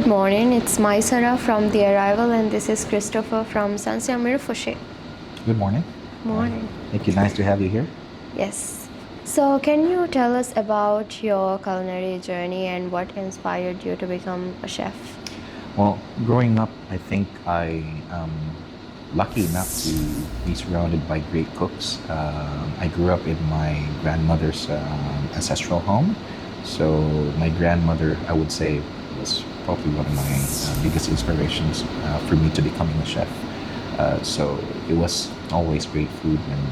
Good morning, it's Maisara from The Arrival, and this is Kristoffer from Sun Siyam Iru Fushi. Good morning. Morning. Thank you. Nice to have you here. Yes. So, can you tell us about your culinary journey and what inspired you to become a chef? Well, growing up, I think I am lucky enough to be surrounded by great cooks. I grew up in my grandmother's ancestral home. So my grandmother, I would say, was probably one of my biggest inspirations for me to becoming a chef. So it was always great food and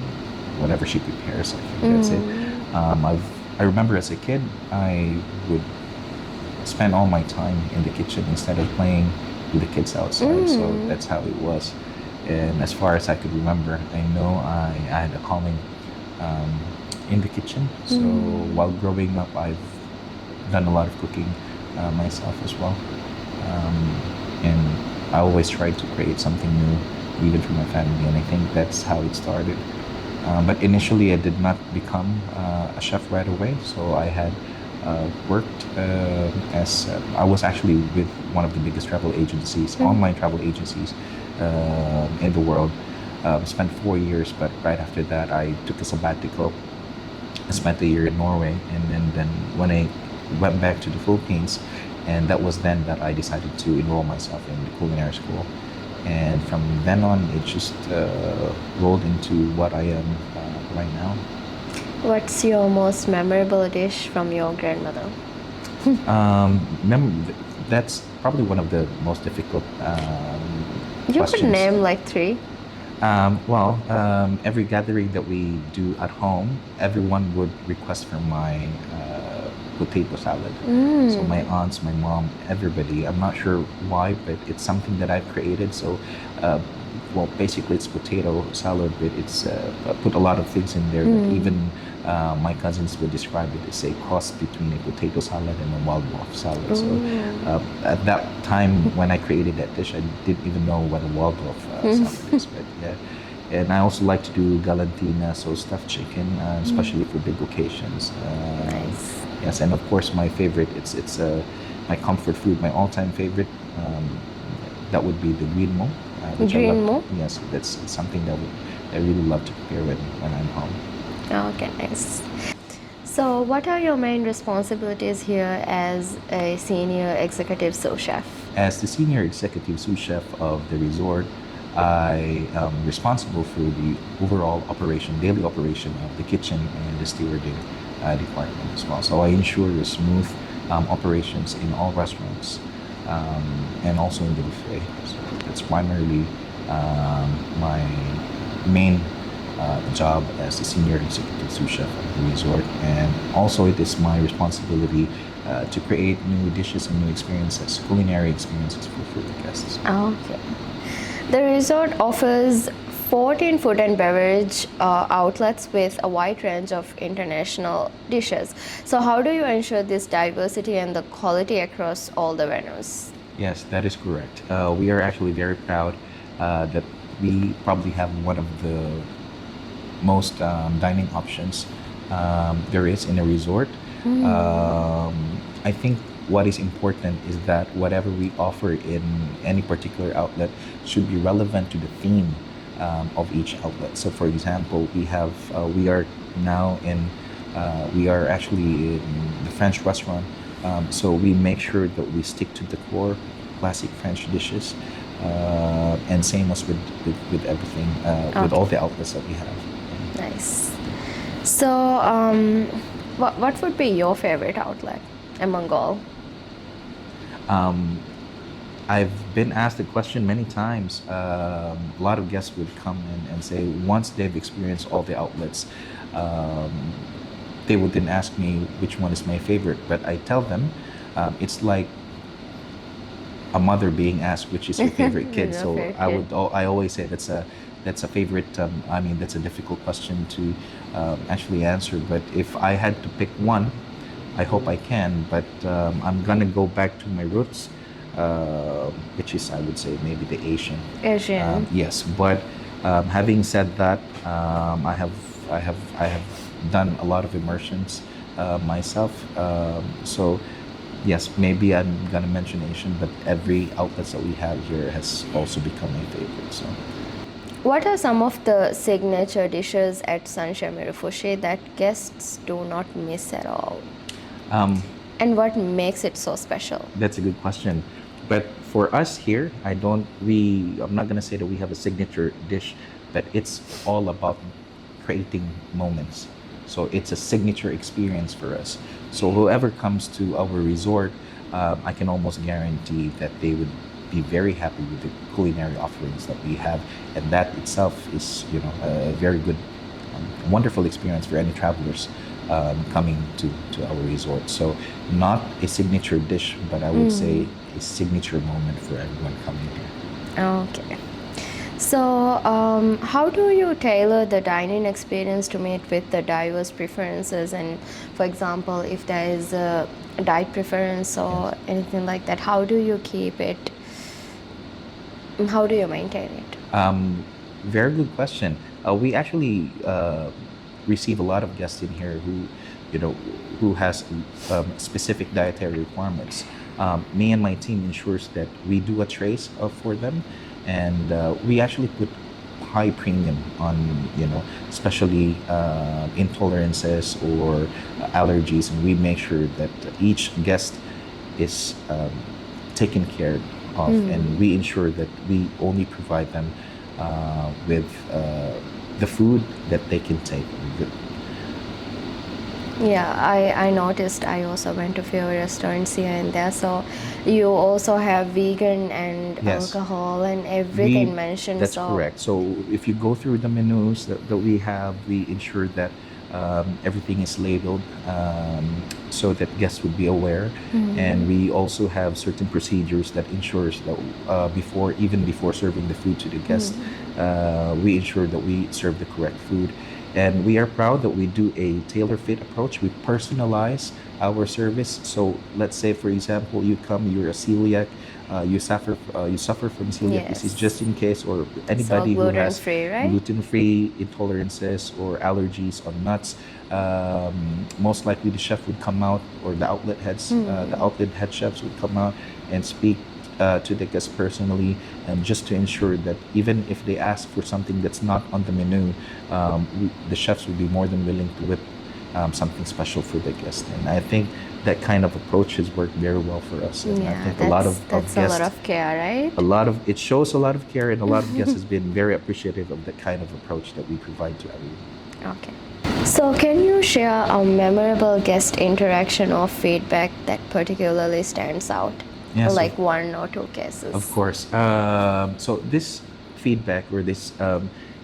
whatever she prepares, I think that's it. I remember as a kid, I would spend all my time in the kitchen instead of playing with the kids outside. So that's how it was. And as far as I could remember, I know I had a calling in the kitchen. So while growing up, I've done a lot of cooking myself as well. And I always tried to create something new, even for my family. And I think that's how it started. But initially, I did not become a chef right away. So I had worked as I was actually with one of the biggest travel agencies, online travel agencies in the world. Spent 4 years, but right after that, I took a sabbatical. I spent a year in Norway, and then when I went back to the Philippines, and that was then that I decided to enroll myself in the culinary school. And from then on, it just rolled into what I am right now. What's your most memorable dish from your grandmother? That's probably one of the most difficult You questions. could name like 3. Every gathering that we do at home, everyone would request for my potato salad. So my aunts, my mom, everybody. I'm not sure why, but it's something that I've created. So, basically it's potato salad, but it's put a lot of things in there. That even my cousins would describe it as a cross between a potato salad and a waldorf salad. So at that time when I created that dish, I didn't even know what a waldorf salad is. But yeah. And I also like to do galantina, so stuffed chicken, especially for big occasions. Nice. Yes, and of course my favorite. It's my comfort food, my all-time favorite. That would be the green mo. Green mo? Yes, that's something that I really love to prepare when I'm home. Okay, nice. So, what are your main responsibilities here as a Senior Executive Sous Chef? As the Senior Executive Sous Chef of the resort, I am responsible for the overall operation, daily operation of the kitchen and the stewarding department as well. So I ensure the smooth operations in all restaurants and also in the buffet. So that's primarily my main job as the Senior Executive Sous Chef of the resort. And also it is my responsibility to create new dishes and new experiences, culinary experiences for the guests. Okay. The resort offers 14 food and beverage outlets with a wide range of international dishes. So how do you ensure this diversity and the quality across all the venues? Yes, that is correct. We are actually very proud that we probably have one of the most dining options there is in a resort. I think what is important is that whatever we offer in any particular outlet should be relevant to the theme of each outlet. So, for example, we are now we are actually in the French restaurant. So we make sure that we stick to the core classic French dishes, and same as with everything, with all the outlets that we have. Nice. So, what would be your favorite outlet among all? I've been asked the question many times. A lot of guests would come in and say once they've experienced all the outlets, they would then ask me which one is my favorite. But I tell them it's like a mother being asked which is your favorite kid. So I always say that's a favorite. That's a difficult question to actually answer. But if I had to pick one, I hope I can. But I'm gonna go back to my roots. Which is, I would say, maybe the Asian. Yes, but having said that, I have done a lot of immersions myself. So Yes, maybe I'm gonna mention Asian, but every outlets that we have here has also become my favorite. So, What are some of the signature dishes at Sun Siyam Iru Fushi that guests do not miss at all? um, And what makes it so special? that's a good question. But for us here, I'm not gonna say that we have a signature dish, but it's all about creating moments. So it's a signature experience for us. So whoever comes to our resort, I can almost guarantee that they would be very happy with the culinary offerings that we have, and that itself is, a very good, wonderful experience for any travelers coming to our resort. So not a signature dish, but I would say a signature moment for everyone coming here. Okay. So, how do you tailor the dining experience to meet with the diverse preferences? And, for example, if there is a diet preference or anything like that, how do you keep it? How do you maintain it? Very good question. We actually receive a lot of guests in here you know, who has specific dietary requirements. Me and my team ensures that we do a trace for them, and we actually put high premium on, especially intolerances or allergies, and we make sure that each guest is taken care of, and we ensure that we only provide them with the food that they can take. Yeah, I noticed. I also went to few restaurants here and there. So you also have vegan and Yes. alcohol and everything We, mentioned. that's So correct. So if you go through the menus that we have, we ensure that everything is labeled so that guests would be aware. And we also have certain procedures that ensures that even before serving the food to the guest, we ensure that we serve the correct food. And we are proud that we do a tailor-fit approach. We personalize our service. So let's say, for example, you're a celiac, you suffer from celiac disease, yes, just in case, or so anybody who gluten has free, right? gluten-free intolerances or allergies on nuts. Most likely the chef would come out, or the outlet head chefs would come out and speak to the guests personally, and just to ensure that even if they ask for something that's not on the menu, the chefs would be more than willing to whip something special for the guest. And I think that kind of approach has worked very well for us. And I Yeah, think a lot of that's a guests, lot of care, right? it shows a lot of care, and a lot of guests has been very appreciative of the kind of approach that we provide to everyone. Okay. So can you share a memorable guest interaction or feedback that particularly stands out? Yes, Like one or two cases. of course. So this feedback, or this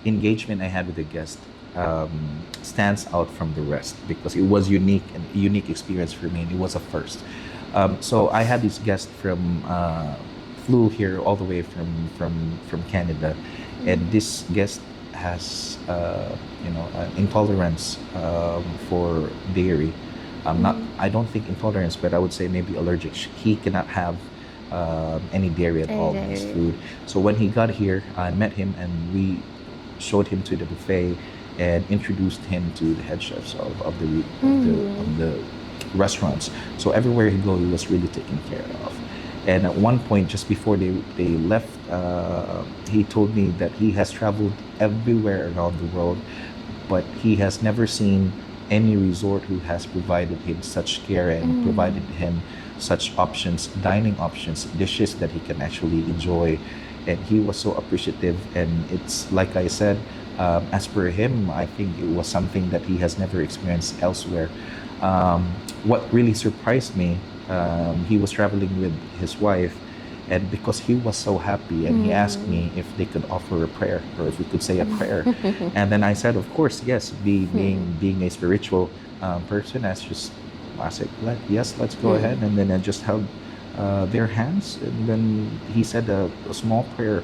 engagement I had with the guest stands out from the rest, because it was unique, and a unique experience for me, and it was a first. So I had this guest flew here all the way from Canada, and this guest has intolerance for dairy. Not, I don't think intolerance, but I would say maybe allergic. He cannot have any dairy at all in his dairy. food. So when he got here, I met him, and we showed him to the buffet and introduced him to the head chefs of the restaurants. So everywhere he go, he was really taken care of. And at one point, just before they left, he told me that he has traveled everywhere around the world, but he has never seen any resort who has provided him such care and provided him such options, dining options, dishes that he can actually enjoy. And he was so appreciative. And it's like I said, as per him, I think it was something that he has never experienced elsewhere. What really surprised me, he was traveling with his wife, and because he was so happy, and he asked me if they could offer a prayer, or if we could say a prayer. And then I said, of course, yes. Being a spiritual person, I said, yes, let's go ahead. And then I just held their hands, and then he said a small prayer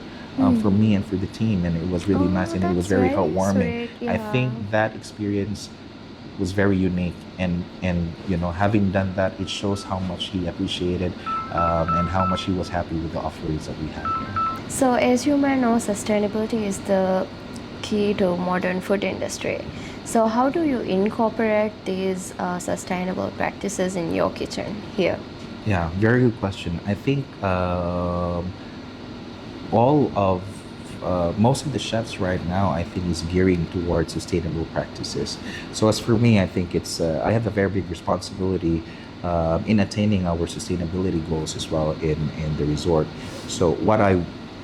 for me and for the team, and it was really nice, and it was very heartwarming. Sweet, I think that experience was very unique, and having done that, it shows how much he appreciated and how much he was happy with the offerings that we had here. So as you may know, sustainability is the key to modern food industry. So how do you incorporate these sustainable practices in your kitchen here? Yeah, very good question. I think all of most of the chefs right now, I think, is gearing towards sustainable practices. So as for me, I think it's I have a very big responsibility in attaining our sustainability goals as well in the resort. So what I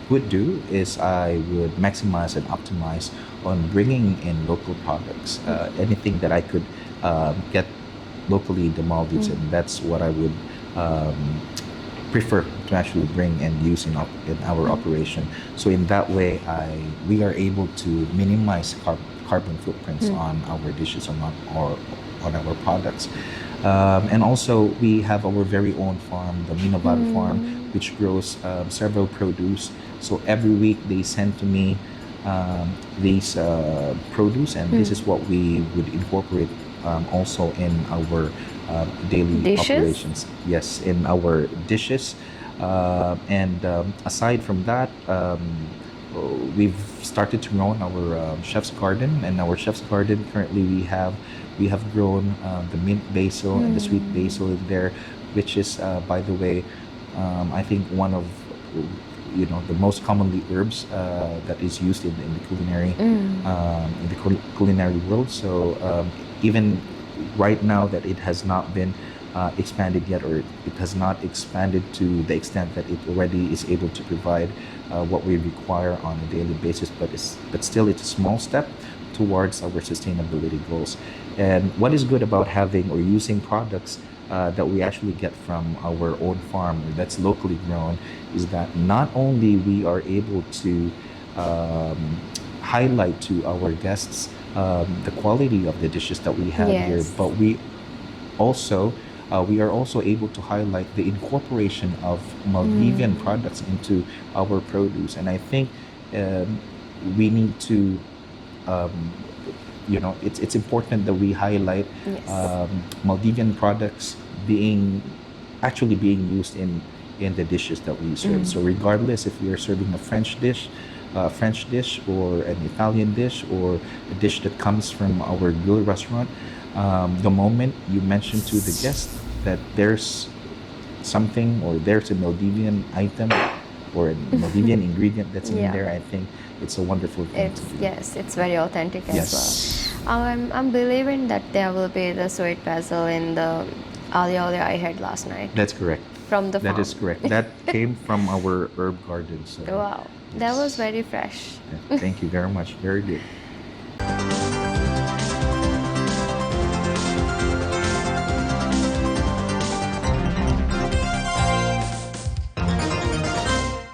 would do is I would maximize and optimize on bringing in local products, anything that I could get locally in the Maldives, and that's what I would um, prefer to actually bring and use in our operation. So in that way, we are able to minimize carbon footprints on our dishes or on our products. And also, we have our very own farm, the Minovar farm, which grows several produce. So every week they send to me these produce, and this is what we would incorporate also in our daily Dishes? operations. Yes, in our dishes. And aside from that, we've started to grow our chef's garden. And our chef's garden currently we have grown the mint basil and the sweet basil in there, which is by the way, I think one of the most commonly herbs that is used in the culinary culinary world. So even right now that it has not been expanded yet, or it has not expanded to the extent that it already is able to provide what we require on a daily basis, but still it's a small step towards our sustainability goals. And what is good about having or using products that we actually get from our own farm or that's locally grown is that not only we are able to um, highlight to our guests the quality of the dishes that we have here, Yes. but also we are also able to highlight the incorporation of Maldivian products into our produce. And I think um, we need to um, it's important that we highlight Yes. Maldivian products being used in the dishes that we serve. So regardless if we are serving a French dish or an Italian dish or a dish that comes from our grill restaurant, the moment you mention to the guest that there's something or there's a Maldivian item or a Maldivian ingredient that's in Yeah. there, I think it's a wonderful thing to It's do. yes, it's very authentic as well. Yes, I'm believing that there will be the sweet basil in the ali ali I had last night that's correct. from the That farm. is correct. That came from our herb garden. So, Wow, that was yes. very fresh. Yeah, thank you very much. Very good.